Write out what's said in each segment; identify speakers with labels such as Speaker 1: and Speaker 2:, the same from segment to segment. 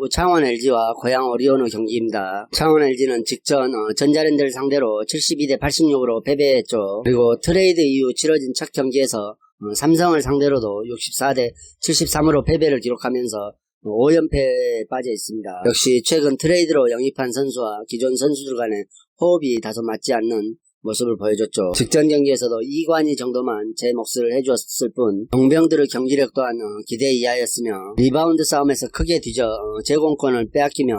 Speaker 1: 창원 LG와 고양 오리온의 경기입니다. 창원 LG는 직전 전자랜드를 상대로 72대 86으로 패배했죠. 그리고 트레이드 이후 치러진 첫 경기에서 삼성을 상대로도 64대 73으로 패배를 기록하면서 5연패에 빠져 있습니다. 역시 최근 트레이드로 영입한 선수와 기존 선수들 간의 호흡이 다소 맞지 않는 모습을 보여줬죠. 직전 경기에서도 이관희 정도만 제 몫을 해주었을 뿐 용병들의 경기력 또한 기대 이하였으며 리바운드 싸움에서 크게 뒤져 제공권을 빼앗기며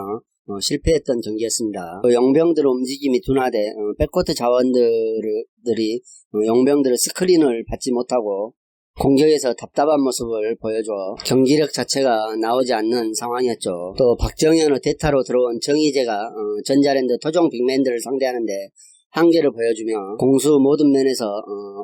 Speaker 1: 실패했던 경기였습니다. 용병들의 움직임이 둔화돼 백코트 자원들이 용병들의 스크린을 받지 못하고 공격에서 답답한 모습을 보여줘 경기력 자체가 나오지 않는 상황이었죠. 또 박정현의 대타로 들어온 정희재가 전자랜드 토종 빅맨들을 상대하는데 한계를 보여주며 공수 모든 면에서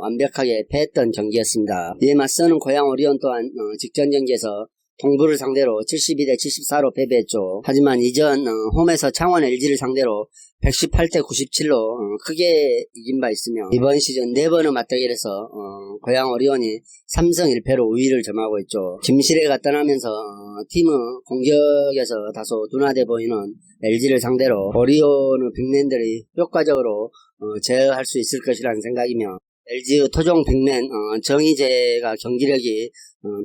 Speaker 1: 완벽하게 패했던 경기였습니다. 이에 맞서는 고양 오리온 또한 직전 경기에서 동부를 상대로 72대 74로 패배했죠. 하지만 이전 홈에서 창원 LG를 상대로 118대 97로 크게 이긴 바 있으며 이번 시즌 4번의 맞대결에서 고양 오리온이 3승 1패로 우위를 점하고 있죠. 김시래가 떠나면서 팀의 공격에서 다소 둔화돼 보이는 LG를 상대로 오리온의 빅맨들이 효과적으로 제어할 수 있을 것이라는 생각이며 LG의 토종 빅맨 정희재가 경기력이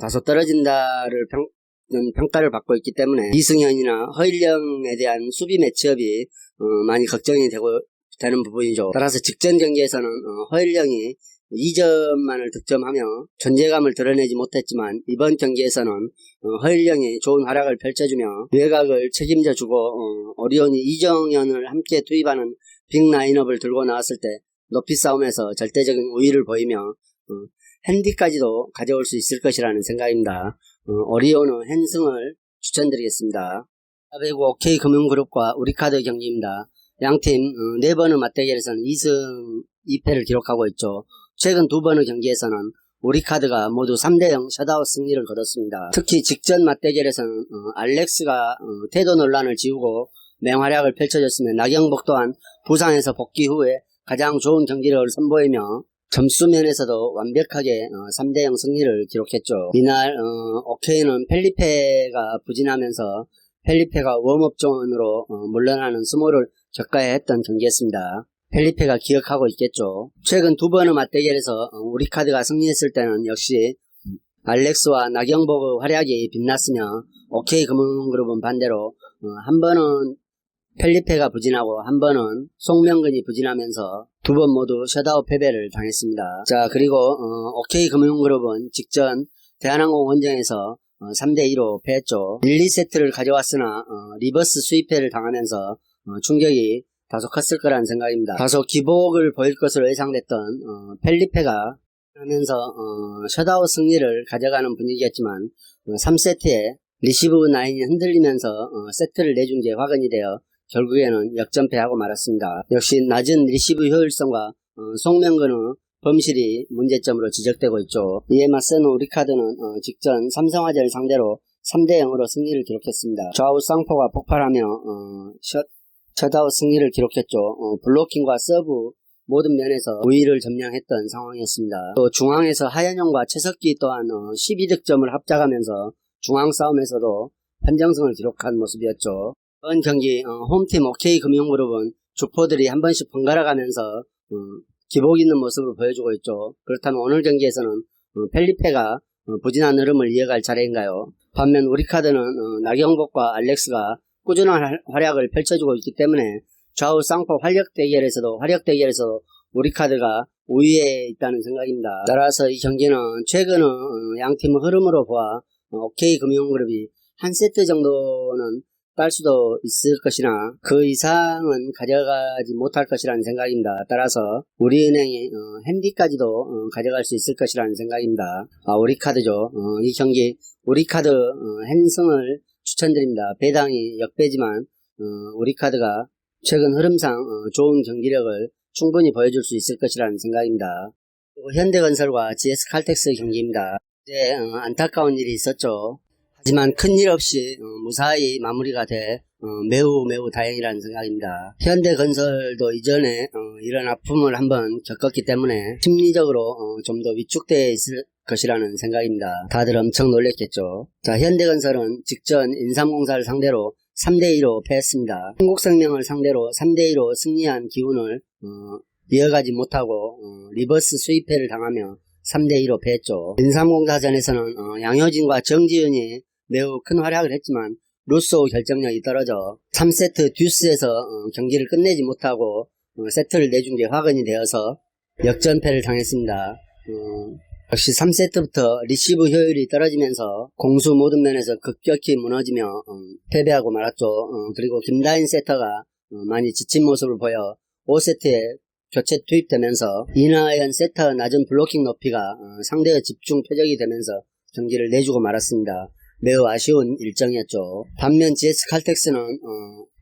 Speaker 1: 다소 떨어진다를 평가를 받고 있기 때문에 이승현이나 허일영에 대한 수비 매치업이 많이 걱정이 되는 부분이죠. 따라서 직전 경기에서는 허일영이 2점만을 득점하며 존재감을 드러내지 못했지만 이번 경기에서는 허일영이 좋은 활약을 펼쳐주며 외곽을 책임져주고 오리온이 이정현을 함께 투입하는 빅 라인업을 들고 나왔을 때 높이 싸움에서 절대적인 우위를 보이며 핸디까지도 가져올 수 있을 것이라는 생각입니다. 오리온의 핸승을 추천드리겠습니다. 아베구 OK금융그룹과 우리카드 경기입니다. 양팀 4번의 맞대결에서는 2승 2패를 기록하고 있죠. 최근 2번의 경기에서는 우리카드가 모두 3대0 셧아웃 승리를 거뒀습니다. 특히 직전 맞대결에서는 알렉스가 태도 논란을 지우고 맹활약을 펼쳐줬으며 나경복 또한 부상에서 복귀 후에 가장 좋은 경기력을 선보이며 점수 면에서도 완벽하게 3대0 승리를 기록했죠. 이날 OK는 펠리페가 부진하면서 펠리페가 웜업존으로 물러나는 수모를 겪어야 했던 경기였습니다. 펠리페가 기억하고 있겠죠. 최근 2번의 맞대결에서 우리카드가 승리했을 때는 역시 알렉스와 나경복의 활약이 빛났으며 OK금융그룹은 반대로 한 번은 펠리페가 부진하고 한 번은 송명근이 부진하면서 2번 모두 셧아웃 패배를 당했습니다. 자, 그리고 OK금융그룹은 직전 대한항공 원정에서 3대2로 패했죠. 1, 2세트를 가져왔으나 리버스 수입패를 당하면서 충격이 다소 컸을 거라는 생각입니다. 다소 기복을 보일 것으로 예상됐던 펠리페가 하면서 셧아웃 승리를 가져가는 분위기였지만 3세트에 리시브 라인이 흔들리면서 세트를 내준 게 화근이 되어 결국에는 역전패하고 말았습니다. 역시 낮은 리시브 효율성과 송명근의 범실이 문제점으로 지적되고 있죠. 이에 맞서는 우리카드는 직전 삼성화재를 상대로 3대0으로 승리를 기록했습니다. 좌우 쌍포가 폭발하며 셧아웃 승리를 기록했죠. 블로킹과 서브 모든 면에서 우위를 점령했던 상황이었습니다. 또 중앙에서 하현영과 최석기 또한 12득점을 합작하면서 중앙 싸움에서도 판정승을 기록한 모습이었죠. 이번 경기 홈팀 OK금융그룹은 주포들이 한 번씩 번갈아 가면서 기복 있는 모습을 보여주고 있죠. 그렇다면 오늘 경기에서는 펠리페가 부진한 흐름을 이어갈 차례인가요? 반면 우리카드는 나경복과 알렉스가 꾸준한 활약을 펼쳐주고 있기 때문에 좌우 쌍포 활약 대결에서도 우리카드가 우위에 있다는 생각입니다. 따라서 이 경기는 최근 양팀의 흐름으로 보아 OK금융그룹이 한 세트 정도는 딸 수도 있을 것이나 그 이상은 가져가지 못할 것이라는 생각입니다. 따라서 우리은행이 핸디까지도 가져갈 수 있을 것이라는 생각입니다. 우리카드죠. 이 경기 우리카드 핸승을 추천드립니다. 배당이 역배지만 우리카드가 최근 흐름상 좋은 경기력을 충분히 보여줄 수 있을 것이라는 생각입니다. 그리고 현대건설과 GS칼텍스 경기입니다. 이제 안타까운 일이 있었죠. 하지만 큰일 없이 무사히 마무리가 돼 매우 다행이라는 생각입니다. 현대건설도 이전에 이런 아픔을 한번 겪었기 때문에 심리적으로 좀 더 위축되어 것이라는 생각입니다. 다들 엄청 놀랬겠죠. 자, 현대건설은 직전 인삼공사를 상대로 3대2로 패했습니다. 한국생명을 상대로 3대2로 승리한 기운을 이어가지 못하고 리버스 수입패를 당하며 3대2로 패했죠. 인삼공사전에서는 양효진과 정지윤이 매우 큰 활약을 했지만 루소 결정력이 떨어져 3세트 듀스에서 경기를 끝내지 못하고 세트를 내준 게 화근이 되어서 역전패를 당했습니다. 역시 3세트부터 리시브 효율이 떨어지면서 공수 모든 면에서 급격히 무너지며 패배하고 말았죠. 그리고 김다인 세터가 많이 지친 모습을 보여 5세트에 교체 투입되면서 이나연 세터 낮은 블로킹 높이가 상대의 집중 표적이 되면서 경기를 내주고 말았습니다. 매우 아쉬운 일정이었죠. 반면 GS 칼텍스는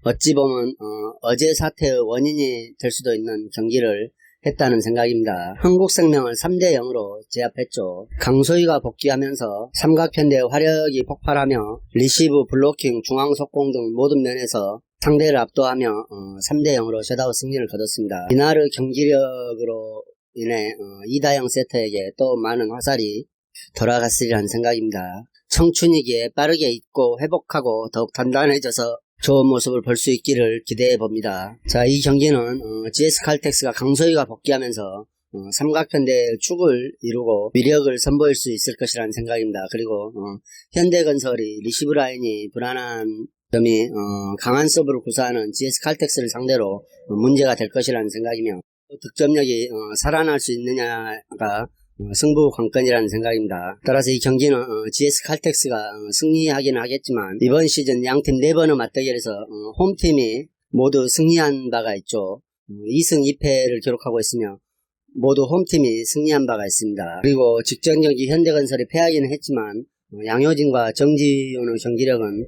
Speaker 1: 어찌 보면 어제 사태의 원인이 될 수도 있는 경기를 했다는 생각입니다. 한국생명을 3대0으로 제압했죠. 강소희가 복귀하면서 삼각편대의 화력이 폭발하며 리시브, 블로킹, 중앙속공 등 모든 면에서 상대를 압도하며 3대0으로 셧아웃 승리를 거뒀습니다. 이날의 경기력으로 인해 이다영 세터에게 또 많은 화살이 돌아갔으리라는 생각입니다. 청춘이기에 빠르게 잊고 회복하고 더욱 단단해져서 좋은 모습을 볼 수 있기를 기대해 봅니다. 자, 이 경기는 GS 칼텍스가 강소희가 복귀하면서 삼각편대의 축을 이루고 위력을 선보일 수 있을 것이라는 생각입니다. 그리고 현대건설이 리시브 라인이 불안한 점이 강한 서브를 구사하는 GS 칼텍스를 상대로 문제가 될 것이라는 생각이며 득점력이 살아날 수 있느냐가 승부 관건이라는 생각입니다. 따라서 이 경기는 GS 칼텍스가 승리하기는 하겠지만 이번 시즌 양팀 4번의 맞대결에서 홈팀이 모두 승리한 바가 있죠. 2승 2패를 기록하고 있으며 모두 홈팀이 승리한 바가 있습니다. 그리고 직전 경기 현대건설이 패하기는 했지만 양효진과 정지윤의 경기력은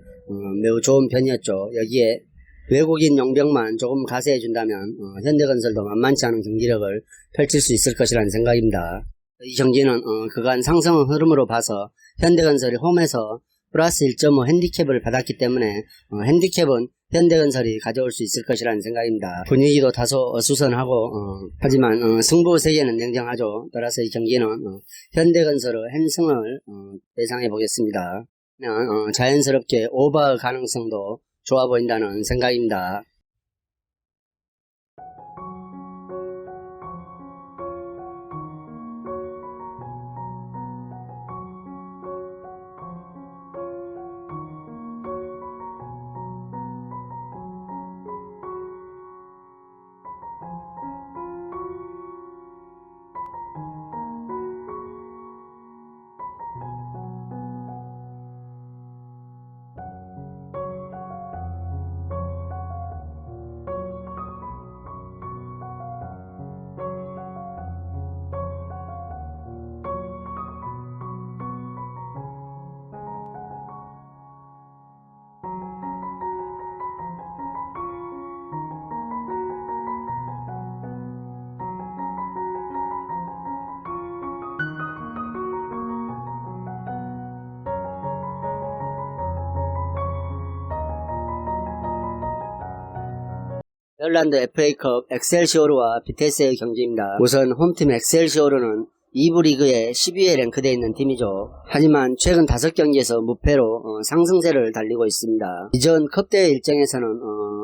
Speaker 1: 매우 좋은 편이었죠. 여기에 외국인 용병만 조금 가세해준다면 현대건설도 만만치 않은 경기력을 펼칠 수 있을 것이라는 생각입니다. 이 경기는 그간 상승 흐름으로 봐서 현대건설이 홈에서 플러스 1.5 핸디캡을 받았기 때문에 핸디캡은 현대건설이 가져올 수 있을 것이라는 생각입니다. 분위기도 다소 어수선하고 하지만 승부 세계는 냉정하죠. 따라서 이 경기는 현대건설의 핸승을 예상해 보겠습니다. 자연스럽게 오버 가능성도 좋아 보인다는 생각입니다. 아일랜드 FA컵 엑셀시오르와 비테스의 경기입니다. 우선 홈팀 엑셀시오르는 2부 리그에 12위에 랭크되어 있는 팀이죠. 하지만 최근 5경기에서 무패로 상승세를 달리고 있습니다. 이전 컵대회 일정에서는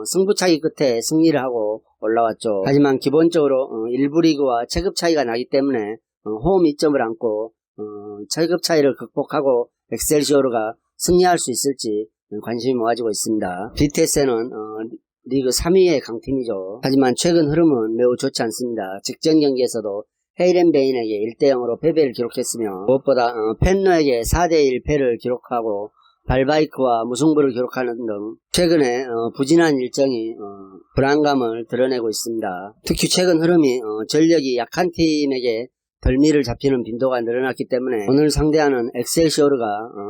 Speaker 1: 승부차기 끝에 승리를 하고 올라왔죠. 하지만 기본적으로 1부 리그와 체급 차이가 나기 때문에 홈 이점을 안고 체급 차이를 극복하고 엑셀시오르가 승리할 수 있을지 관심이 모아지고 있습니다. 비테스는 리그 3위의 강팀이죠. 하지만 최근 흐름은 매우 좋지 않습니다. 직전 경기에서도 헤이렌베인에게 1대0으로 패배를 기록했으며 무엇보다 펜노에게 4대1 패를 기록하고 발바이크와 무승부를 기록하는 등 최근에 부진한 일정이 불안감을 드러내고 있습니다. 특히 최근 흐름이 전력이 약한 팀에게 덜미를 잡히는 빈도가 늘어났기 때문에 오늘 상대하는 엑셀시오르가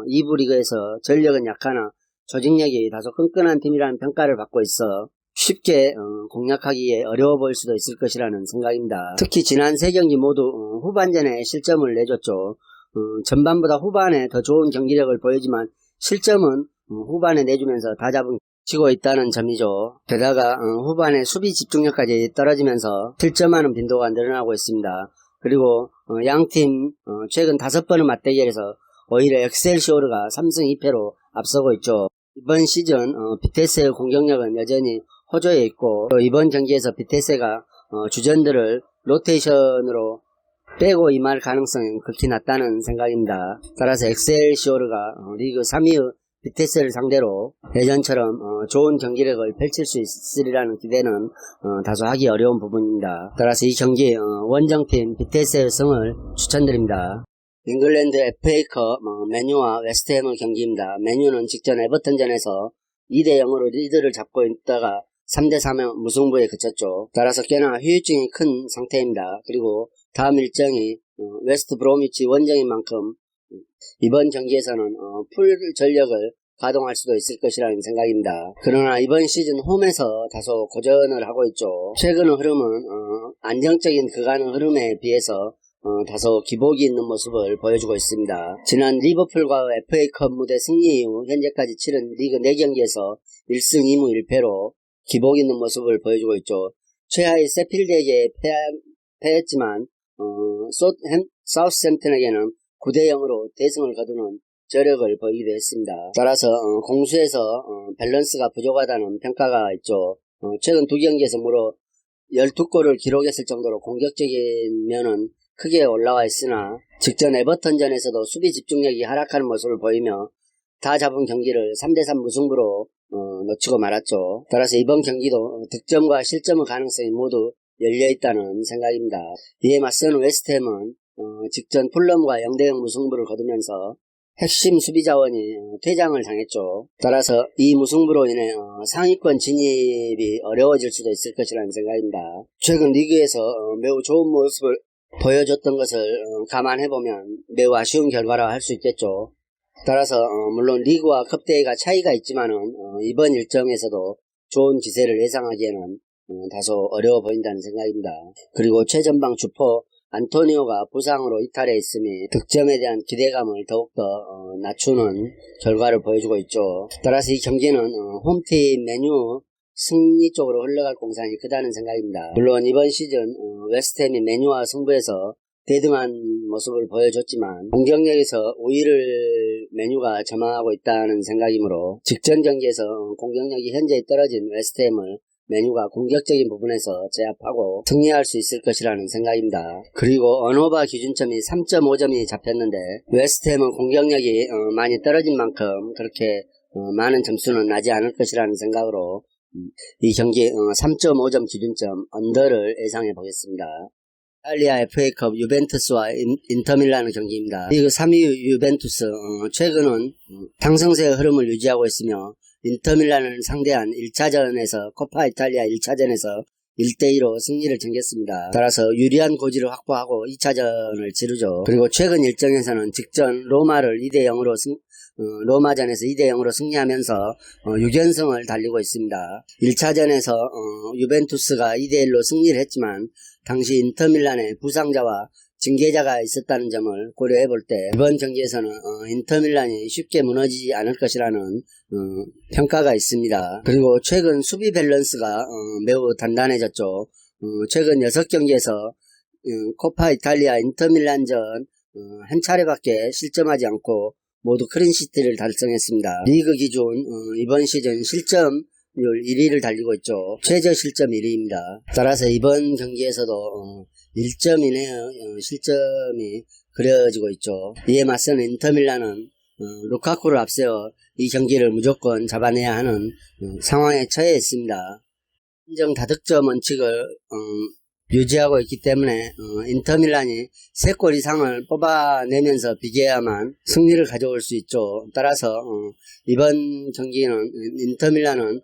Speaker 1: 2부 리그에서 전력은 약하나 조직력이 다소 끈끈한 팀이라는 평가를 받고 있어 쉽게 공략하기에 어려워 보일 수도 있을 것이라는 생각입니다. 특히 지난 3경기 모두 후반전에 실점을 내줬죠. 전반보다 후반에 더 좋은 경기력을 보이지만 실점은 후반에 내주면서 다 잡치고 있다는 점이죠. 게다가 후반에 수비 집중력까지 떨어지면서 실점하는 빈도가 늘어나고 있습니다. 그리고 양팀 최근 5번의 맞대결에서 오히려 엑셀시오르가 3승 2패로 앞서고 있죠. 이번 시즌 비테스의 공격력은 여전히 호조에 있고, 또 이번 경기에서 비테스가 주전들을 로테이션으로 빼고 임할 가능성이 극히 낮다는 생각입니다. 따라서 엑셀시오르가 리그 3위의 비테스를 상대로 예전처럼 좋은 경기력을 펼칠 수 있으리라는 기대는 다소 하기 어려운 부분입니다. 따라서 이 경기 원정팀 비테스의 승을 추천드립니다. 잉글랜드 FA컵 맨유와 웨스트햄의 경기입니다. 맨유는 직전 에버턴전에서 2대0으로 리드를 잡고 있다가 3대3의 무승부에 그쳤죠. 따라서 꽤나 후유증이 큰 상태입니다. 그리고 다음 일정이 웨스트 브로미치 원정인 만큼 이번 경기에서는 풀 전력을 가동할 수도 있을 것이라는 생각입니다. 그러나 이번 시즌 홈에서 다소 고전을 하고 있죠. 최근의 흐름은 안정적인 그간의 흐름에 비해서 다소 기복이 있는 모습을 보여주고 있습니다. 지난 리버풀과의 FA컵 무대 승리 이후 현재까지 치른 리그 4경기에서 1승 2무 1패로 기복 있는 모습을 보여주고 있죠. 최하위 세필드에게 패했지만 사우스햄튼에게는 9대0으로 대승을 거두는 저력을 보이기도 했습니다. 따라서 공수에서 밸런스가 부족하다는 평가가 있죠. 최근 2경기에서 무려 12골을 기록했을 정도로 공격적인 면은 크게 올라와 있으나 직전 에버턴전에서도 수비 집중력이 하락하는 모습을 보이며 다 잡은 경기를 3대3 무승부로 놓치고 말았죠. 따라서 이번 경기도 득점과 실점의 가능성이 모두 열려있다는 생각입니다. 이에 맞서는 웨스트햄은 직전 풀럼과 0대0 무승부를 거두면서 핵심 수비 자원이 퇴장을 당했죠. 따라서 이 무승부로 인해 상위권 진입이 어려워질 수도 있을 것이라는 생각입니다. 최근 리그에서 매우 좋은 모습을 보여줬던 것을 감안해보면 매우 아쉬운 결과라 할 수 있겠죠. 따라서 물론 리그와 컵대회가 차이가 있지만은 이번 일정에서도 좋은 기세를 예상하기에는 다소 어려워 보인다는 생각입니다. 그리고 최전방 주포 안토니오가 부상으로 이탈해 있음이 득점에 대한 기대감을 더욱더 낮추는 결과를 보여주고 있죠. 따라서 이 경기는 홈팀 맨유 승리 쪽으로 흘러갈 공산이 크다는 생각입니다. 물론 이번 시즌 웨스트햄이 맨유와 승부에서 대등한 모습을 보여줬지만 공격력에서 우위를 맨유가 점하고 있다는 생각이므로 직전 경기에서 공격력이 현저히 떨어진 웨스트햄을 맨유가 공격적인 부분에서 제압하고 승리할 수 있을 것이라는 생각입니다. 그리고 언오바 기준점이 3.5점이 잡혔는데 웨스트햄은 공격력이 많이 떨어진 만큼 그렇게 많은 점수는 나지 않을 것이라는 생각으로 이 경기 3.5점 기준점 언더를 예상해 보겠습니다. 이탈리아 FA컵 유벤투스와 인터밀란의 경기입니다. 리그 3위 유벤투스 최근은 상승세의 흐름을 유지하고 있으며 인터밀란을 상대한 1차전에서 코파 이탈리아 1차전에서 1대2로 승리를 챙겼습니다. 따라서 유리한 고지를 확보하고 2차전을 치르죠. 그리고 최근 일정에서는 직전 로마를 2대0으로 로마전에서 2대0으로 승리하면서 6연승을 달리고 있습니다. 1차전에서 유벤투스가 2대1로 승리를 했지만 당시 인터밀란의 부상자와 징계자가 있었다는 점을 고려해 볼 때 이번 경기에서는 인터밀란이 쉽게 무너지지 않을 것이라는 평가가 있습니다. 그리고 최근 수비 밸런스가 매우 단단해졌죠. 최근 6경기에서 코파 이탈리아 인터밀란전 한 차례밖에 실점하지 않고 모두 클린시트를 달성했습니다. 리그 기준 이번 시즌 실점률 1위를 달리고 있죠. 최저 실점 1위입니다. 따라서 이번 경기에서도 1점 이내의 실점이 그려지고 있죠. 이에 맞서는 인터밀란은 루카쿠를 앞세워 이 경기를 무조건 잡아내야 하는 상황에 처해 있습니다. 인정 다득점 원칙을 유지하고 있기 때문에 인터밀란이 3골 이상을 뽑아내면서 비겨야만 승리를 가져올 수 있죠. 따라서 이번 경기는 인터밀란은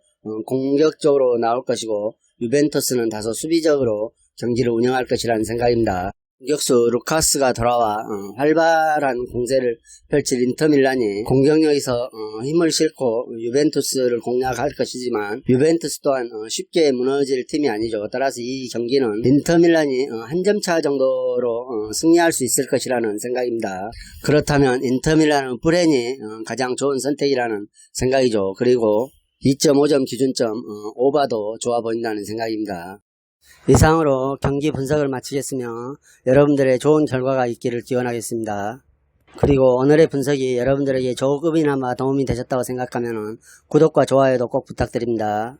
Speaker 1: 공격적으로 나올 것이고 유벤투스는 다소 수비적으로 경기를 운영할 것이라는 생각입니다. 공격수 루카스가 돌아와 활발한 공세를 펼칠 인터밀란이 공격력에서 힘을 싣고 유벤투스를 공략할 것이지만 유벤투스 또한 쉽게 무너질 팀이 아니죠. 따라서 이 경기는 인터밀란이 한 점 차 정도로 승리할 수 있을 것이라는 생각입니다. 그렇다면 인터밀란은 브랜이 가장 좋은 선택이라는 생각이죠. 그리고 2.5점 기준점 오바도 좋아 보인다는 생각입니다. 이상으로 경기 분석을 마치겠으며 여러분들의 좋은 결과가 있기를 기원하겠습니다. 그리고 오늘의 분석이 여러분들에게 조금이나마 도움이 되셨다고 생각하면 구독과 좋아요도 꼭 부탁드립니다.